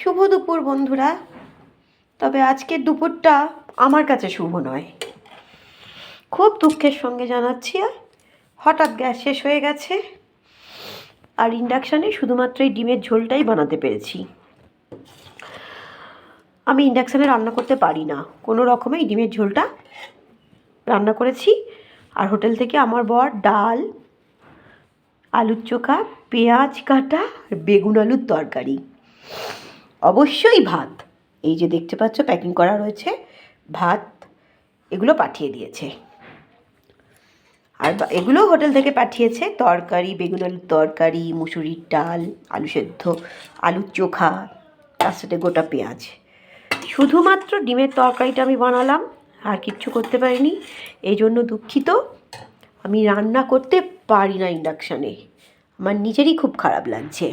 শুভ দুপুর বন্ধুরা। তবে আজকের দুপুরটা আমার কাছে শুভ নয়। খুব দুঃখের সঙ্গে জানাচ্ছি, হঠাৎ গ্যাস শেষ হয়ে গেছে আর ইন্ডাকশানে শুধুমাত্র এই ডিমের ঝোলটাই বানাতে পেরেছি। আমি ইন্ডাকশানে রান্না করতে পারি না, কোনো রকমে এই ডিমের ঝোলটা রান্না করেছি। আর হোটেল থেকে আমার বর ডাল, আলুর চোখা, পেঁয়াজ কাটা আর বেগুন আলুর তরকারি, অবশ্যই ভাত, এই যে দেখতে পাচ্ছ প্যাকিং করা রয়েছে ভাত, এগুলো পাঠিয়ে দিয়েছে। আর এগুলো হোটেল থেকে পাঠিয়েছে তরকারি, বেগুন আলুর তরকারি, মুসুরির ডাল, আলু সেদ্ধ, আলুর চোখা, তার সাথে গোটা পেঁয়াজ। শুধুমাত্র ডিমের তরকারিটা আমি বানালাম, আর কিচ্ছু করতে পারিনি, এই জন্য দুঃখিত। আমি রান্না করতে পারি না ইন্ডাকশানে, আমার নিজেরই খুব খারাপ লাগছে।